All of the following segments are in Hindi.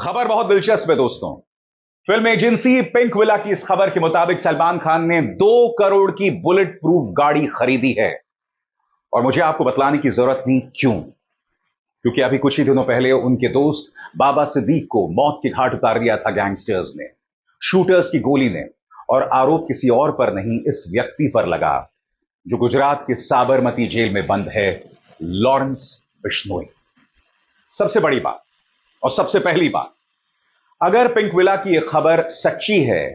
खबर बहुत दिलचस्प है दोस्तों। फिल्म एजेंसी पिंक विला की इस खबर के मुताबिक सलमान खान ने 2 करोड़ की बुलेट प्रूफ गाड़ी खरीदी है। और मुझे आपको बतलाने की जरूरत नहीं क्यों, क्योंकि अभी कुछ ही दिनों पहले उनके दोस्त बाबा सिद्दीक को मौत के घाट उतार दिया था गैंगस्टर्स ने, शूटर्स की गोली ने। और आरोप किसी और पर नहीं, इस व्यक्ति पर लगा जो गुजरात के साबरमती जेल में बंद है, लॉरेंस बिश्नोई। सबसे बड़ी बात और सबसे पहली बात, अगर पिंक विला की यह खबर सच्ची है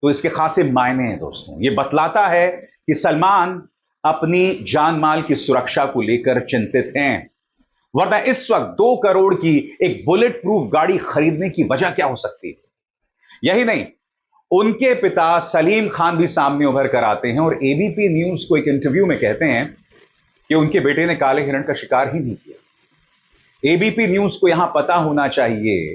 तो इसके खासे मायने हैं दोस्तों। यह बतलाता है कि सलमान अपनी जान माल की सुरक्षा को लेकर चिंतित हैं, वरना इस वक्त 2 करोड़ की एक बुलेट प्रूफ गाड़ी खरीदने की वजह क्या हो सकती है। यही नहीं, उनके पिता सलीम खान भी सामने उभर कर आते हैं और एबीपी न्यूज को एक इंटरव्यू में कहते हैं कि उनके बेटे ने काले हिरण का शिकार ही नहीं किया। एबीपी न्यूज को यहां पता होना चाहिए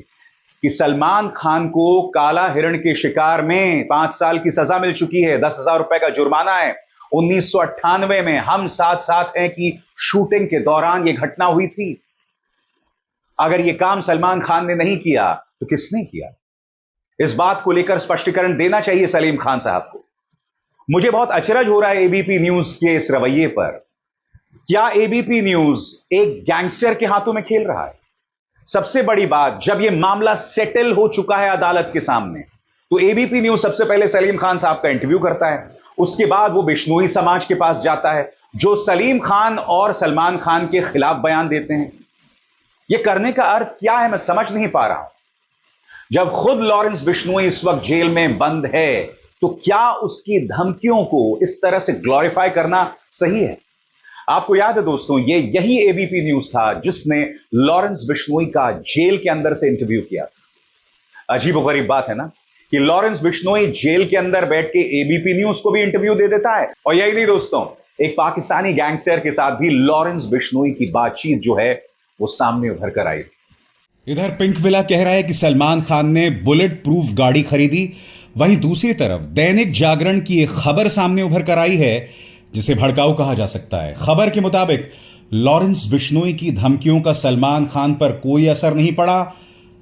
कि सलमान खान को काला हिरण के शिकार में 5 साल की सजा मिल चुकी है, 10,000 रुपए का जुर्माना है। 1998 में हम साथ साथ हैं कि शूटिंग के दौरान यह घटना हुई थी। अगर यह काम सलमान खान ने नहीं किया तो किसने किया? इस बात को लेकर स्पष्टीकरण देना चाहिए सलीम खान साहब को। मुझे बहुत अचरज हो रहा है एबीपी न्यूज के इस रवैये पर। क्या एबीपी न्यूज एक गैंगस्टर के हाथों में खेल रहा है? सबसे बड़ी बात, जब यह मामला सेटल हो चुका है अदालत के सामने, तो एबीपी न्यूज सबसे पहले सलीम खान साहब का इंटरव्यू करता है। उसके बाद वो बिश्नोई समाज के पास जाता है, जो सलीम खान और सलमान खान के खिलाफ बयान देते हैं। यह करने का अर्थ क्या है, मैं समझ नहीं पा रहा हूं। जब खुद लॉरेंस बिश्नोई इस वक्त जेल में बंद है, तो क्या उसकी धमकियों को इस तरह से ग्लोरीफाई करना सही है? आपको याद है दोस्तों, यही एबीपी न्यूज था जिसने लॉरेंस बिश्नोई का जेल के अंदर से इंटरव्यू किया। अजीबोगरीब बात है ना कि लॉरेंस बिश्नोई जेल के अंदर बैठ के एबीपी न्यूज को भी इंटरव्यू दे देता है। और यही नहीं दोस्तों, एक पाकिस्तानी गैंगस्टर के साथ भी लॉरेंस बिश्नोई की बातचीत जो है वो सामने उभर कर आई। इधर पिंक विला कह रहा है कि सलमान खान ने बुलेट प्रूफ गाड़ी खरीदी, वहीं दूसरी तरफ दैनिक जागरण की एक खबर सामने उभर कर आई है जिसे भड़काऊ कहा जा सकता है। खबर के मुताबिक लॉरेंस बिश्नोई की धमकियों का सलमान खान पर कोई असर नहीं पड़ा,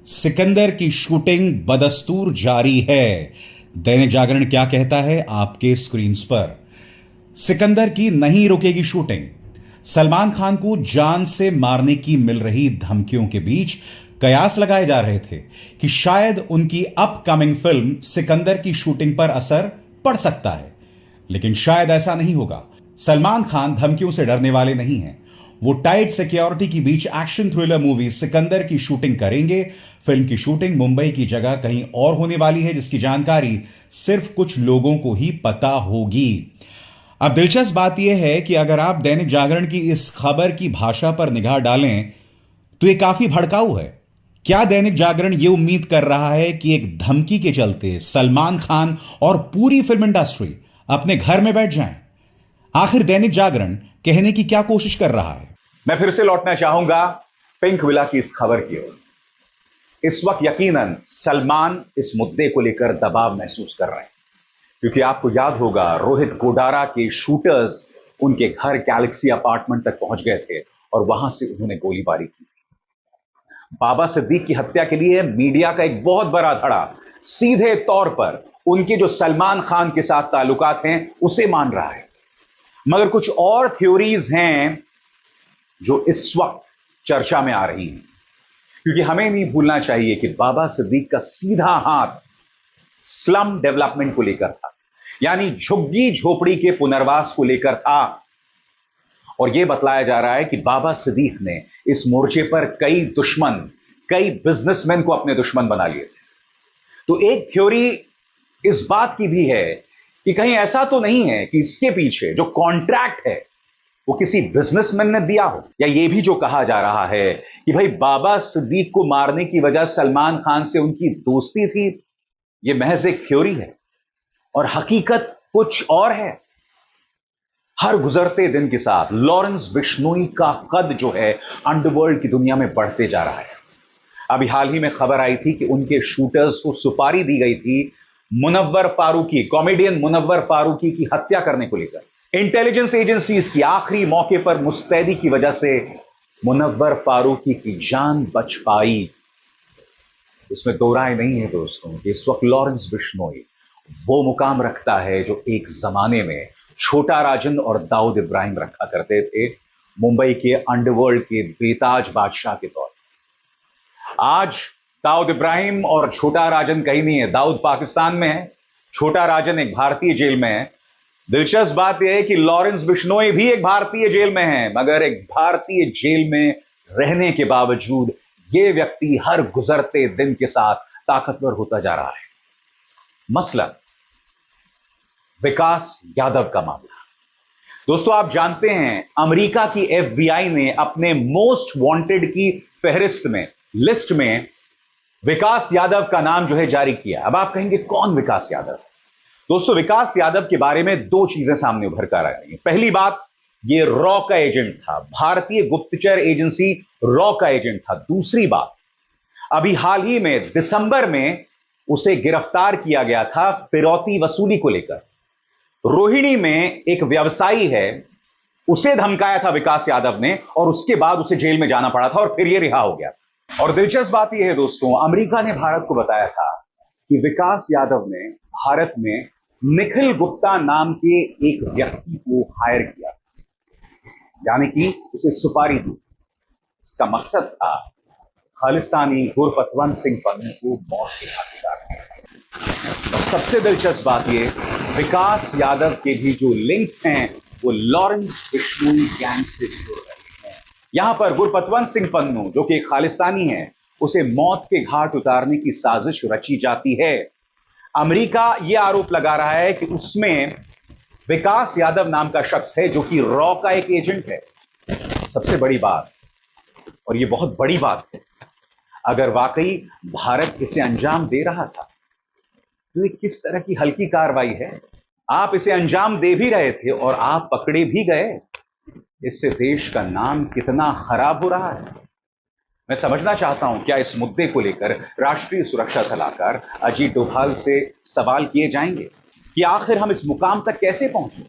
सिकंदर की शूटिंग बदस्तूर जारी है। दैनिक जागरण क्या कहता है आपके स्क्रीन पर। सिकंदर की नहीं रुकेगी शूटिंग। सलमान खान को जान से मारने की मिल रही धमकियों के बीच कयास लगाए जा रहे थे कि शायद उनकी अपकमिंग फिल्म सिकंदर की शूटिंग पर असर पड़ सकता है, लेकिन शायद ऐसा नहीं होगा। सलमान खान धमकियों से डरने वाले नहीं हैं। वो टाइट सिक्योरिटी के बीच एक्शन थ्रिलर मूवी सिकंदर की शूटिंग करेंगे। फिल्म की शूटिंग मुंबई की जगह कहीं और होने वाली है, जिसकी जानकारी सिर्फ कुछ लोगों को ही पता होगी। अब दिलचस्प बात यह है कि अगर आप दैनिक जागरण की इस खबर की भाषा पर निगाह डालें तो यह काफी भड़काऊ है। क्या दैनिक जागरण यह उम्मीद कर रहा है कि एक धमकी के चलते सलमान खान और पूरी फिल्म इंडस्ट्री अपने घर में बैठ जाएं? आखिर दैनिक जागरण कहने की क्या कोशिश कर रहा है? मैं फिर से लौटना चाहूंगा पिंक विला की इस खबर की ओर। इस वक्त यकीनन सलमान इस मुद्दे को लेकर दबाव महसूस कर रहे हैं, क्योंकि आपको याद होगा रोहित गोडारा के शूटर्स उनके घर गैलेक्सी अपार्टमेंट तक पहुंच गए थे और वहां से उन्होंने गोलीबारी की। बाबा सिद्दीक की हत्या के लिए मीडिया का एक बहुत बड़ा धड़ा सीधे तौर पर उनके जो सलमान खान के साथ ताल्लुकात हैं उसे मान रहा है। मगर कुछ और थ्योरीज हैं जो इस वक्त चर्चा में आ रही हैं, क्योंकि हमें नहीं भूलना चाहिए कि बाबा सिद्दीक का सीधा हाथ स्लम डेवलपमेंट को लेकर था, यानी झुग्गी झोपड़ी के पुनर्वास को लेकर था। और यह बतलाया जा रहा है कि बाबा सिद्दीक ने इस मोर्चे पर कई बिजनेसमैन को अपने दुश्मन बना लिए थे। तो एक थ्योरी इस बात की भी है कि कहीं ऐसा तो नहीं है कि इसके पीछे जो कॉन्ट्रैक्ट है वो किसी बिजनेसमैन ने दिया हो। या यह भी जो कहा जा रहा है कि भाई बाबा सिद्दीक को मारने की वजह सलमान खान से उनकी दोस्ती थी, यह महज एक थ्योरी है और हकीकत कुछ और है। हर गुजरते दिन के साथ लॉरेंस बिश्नोई का कद जो है अंडरवर्ल्ड की दुनिया में बढ़ते जा रहा है। अभी हाल ही में खबर आई थी कि उनके शूटर्स को सुपारी दी गई थी मुनव्वर फारूकी, कॉमेडियन मुनव्वर फारूकी की हत्या करने को लेकर। इंटेलिजेंस एजेंसीज की आखिरी मौके पर मुस्तैदी की वजह से मुनव्वर फारूकी की जान बच पाई। इसमें दो राय नहीं है दोस्तों कि इस वक्त लॉरेंस बिश्नोई वो मुकाम रखता है जो एक जमाने में छोटा राजन और दाऊद इब्राहिम रखा करते थे, मुंबई के अंडरवर्ल्ड के बेताज बादशाह के तौर पर। आज दाऊद इब्राहिम और छोटा राजन कहीं नहीं है, दाऊद पाकिस्तान में है, छोटा राजन एक भारतीय जेल में है। दिलचस्प बात यह है कि लॉरेंस बिश्नोई भी एक भारतीय जेल में है, मगर एक भारतीय जेल में रहने के बावजूद यह व्यक्ति हर गुजरते दिन के साथ ताकतवर होता जा रहा है। मसलन विकास यादव का मामला। दोस्तों, आप जानते हैं अमेरिका की FBI ने अपने मोस्ट वांटेड की फहरिस्त में, लिस्ट में विकास यादव का नाम जो है जारी किया। अब आप कहेंगे कौन विकास यादव? दोस्तों, विकास यादव के बारे में दो चीजें सामने उभर कर आ रही हैं। पहली बात, ये रॉ का एजेंट था, भारतीय गुप्तचर एजेंसी रॉ का एजेंट था। दूसरी बात, अभी हाल ही में दिसंबर में उसे गिरफ्तार किया गया था फिरौती वसूली को लेकर। रोहिणी में एक व्यवसायी है, उसे धमकाया था विकास यादव ने और उसके बाद उसे जेल में जाना पड़ा था और फिर यह रिहा हो गया। और दिलचस्प बात यह है दोस्तों, अमेरिका ने भारत को बताया था कि विकास यादव ने भारत में निखिल गुप्ता नाम के एक व्यक्ति को हायर किया, यानी कि उसे सुपारी दी। इसका मकसद था खालिस्तानी गुरपतवंत सिंह पन्नू को मौत के घाट उतारना। और सबसे दिलचस्प बात यह, विकास यादव के भी जो लिंक्स हैं वो लॉरेंस बिश्नोई गैंग से जुड़ रहे हैं। यहां पर गुरपतवंत सिंह पन्नू जो कि खालिस्तानी है, उसे मौत के घाट उतारने की साजिश रची जाती है। अमेरिका यह आरोप लगा रहा है कि उसमें विकास यादव नाम का शख्स है जो कि रॉ का एक एजेंट है। सबसे बड़ी बात, और यह बहुत बड़ी बात है, अगर वाकई भारत इसे अंजाम दे रहा था तो ये किस तरह की हल्की कार्रवाई है? आप इसे अंजाम दे भी रहे थे और आप पकड़े भी गए। इससे देश का नाम कितना खराब हो रहा है। मैं समझना चाहता हूं, क्या इस मुद्दे को लेकर राष्ट्रीय सुरक्षा सलाहकार अजीत डोभाल से सवाल किए जाएंगे कि आखिर हम इस मुकाम तक कैसे पहुंचे?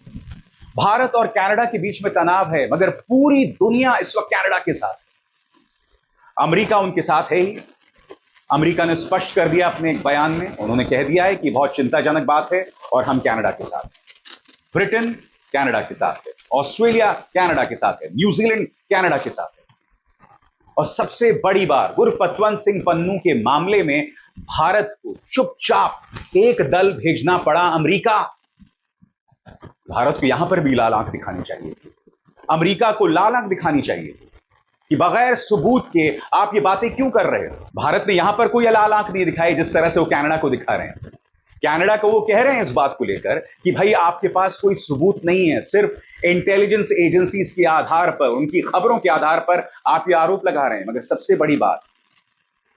भारत और कनाडा के बीच में तनाव है, मगर पूरी दुनिया इस वक्त कनाडा के साथ है। अमेरिका उनके साथ है ही। अमेरिका ने स्पष्ट कर दिया अपने एक बयान में, उन्होंने कह दिया है कि बहुत चिंताजनक बात है और हम कनाडा के साथ हैं। ब्रिटेन कनाडा के साथ है, ऑस्ट्रेलिया कनाडा के साथ है, न्यूजीलैंड कनाडा के साथ है। और सबसे बड़ी बात, गुरपतवंत सिंह पन्नू के मामले में भारत को चुपचाप एक दल भेजना पड़ा अमेरिका। भारत को यहां पर भी लाल आंख दिखानी चाहिए थी, अमेरिका को लाल आंख दिखानी चाहिए थी कि बगैर सबूत के आप ये बातें क्यों कर रहे हो। भारत ने यहां पर कोई लाल आंख नहीं दिखाई जिस तरह से वो कनाडा को दिखा रहे हैं। कनाडा को वो कह रहे हैं इस बात को लेकर कि भाई आपके पास कोई सबूत नहीं है, सिर्फ इंटेलिजेंस एजेंसीज के आधार पर, उनकी खबरों के आधार पर आप ये आरोप लगा रहे हैं। मगर सबसे बड़ी बात,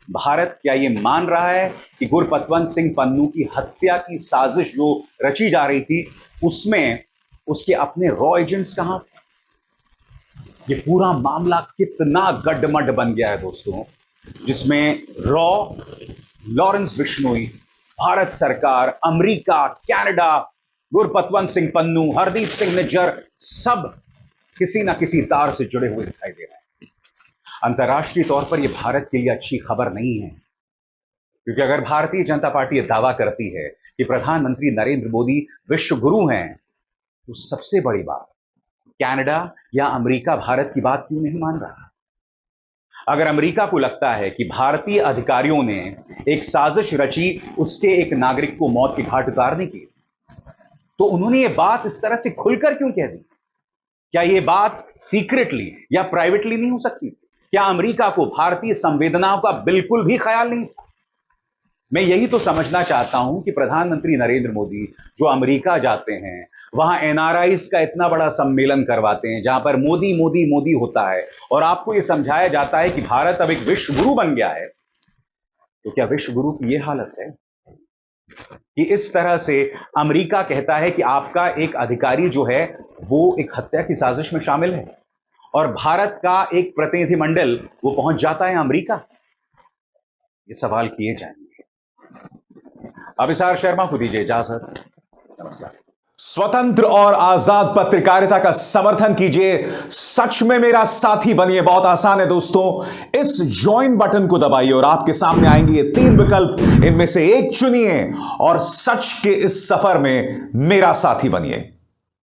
भारत क्या ये मान रहा है कि गुरपतवंत सिंह पन्नू की हत्या की साजिश जो रची जा रही थी उसमें उसके अपने रॉ एजेंट्स कहां थे? ये पूरा मामला कितना गड्ढमड बन गया है दोस्तों, जिसमें रॉ, लॉरेंस बिश्नोई, भारत सरकार, अमेरिका, कनाडा, गुरपतवंत सिंह पन्नू, हरदीप सिंह निज्जर, सब किसी ना किसी तार से जुड़े हुए दिखाई दे रहे हैं। अंतर्राष्ट्रीय तौर पर यह भारत के लिए अच्छी खबर नहीं है, क्योंकि अगर भारतीय जनता पार्टी यह दावा करती है कि प्रधानमंत्री नरेंद्र मोदी विश्व गुरु हैं, तो सबसे बड़ी बात, कनाडा या अमेरिका भारत की बात क्यों नहीं मान रहा? अगर अमेरिका को लगता है कि भारतीय अधिकारियों ने एक साजिश रची उसके एक नागरिक को मौत के घाट उतारने की, तो उन्होंने यह बात इस तरह से खुलकर क्यों कह दी? क्या यह बात सीक्रेटली या प्राइवेटली नहीं हो सकती? क्या अमेरिका को भारतीय संवेदनाओं का बिल्कुल भी ख्याल नहीं था? मैं यही तो समझना चाहता हूं कि प्रधानमंत्री नरेंद्र मोदी जो अमेरिका जाते हैं, वहां एनआरआईज का इतना बड़ा सम्मेलन करवाते हैं जहां पर मोदी मोदी मोदी होता है और आपको यह समझाया जाता है कि भारत अब एक विश्व गुरु बन गया है, तो क्या विश्व गुरु की यह हालत है कि इस तरह से अमेरिका कहता है कि आपका एक अधिकारी जो है वो एक हत्या की साजिश में शामिल है और भारत का एक प्रतिनिधिमंडल वो पहुंच जाता है अमेरिका? ये सवाल किए जाएंगे। अभिसार शर्मा को दीजिए इजाजत। नमस्कार। स्वतंत्र और आजाद पत्रकारिता का समर्थन कीजिए, सच में मेरा साथी बनिए। बहुत आसान है दोस्तों, इस ज्वाइन बटन को दबाइए और आपके सामने आएंगे ये 3 विकल्प, इनमें से एक चुनिए और सच के इस सफर में मेरा साथी बनिए।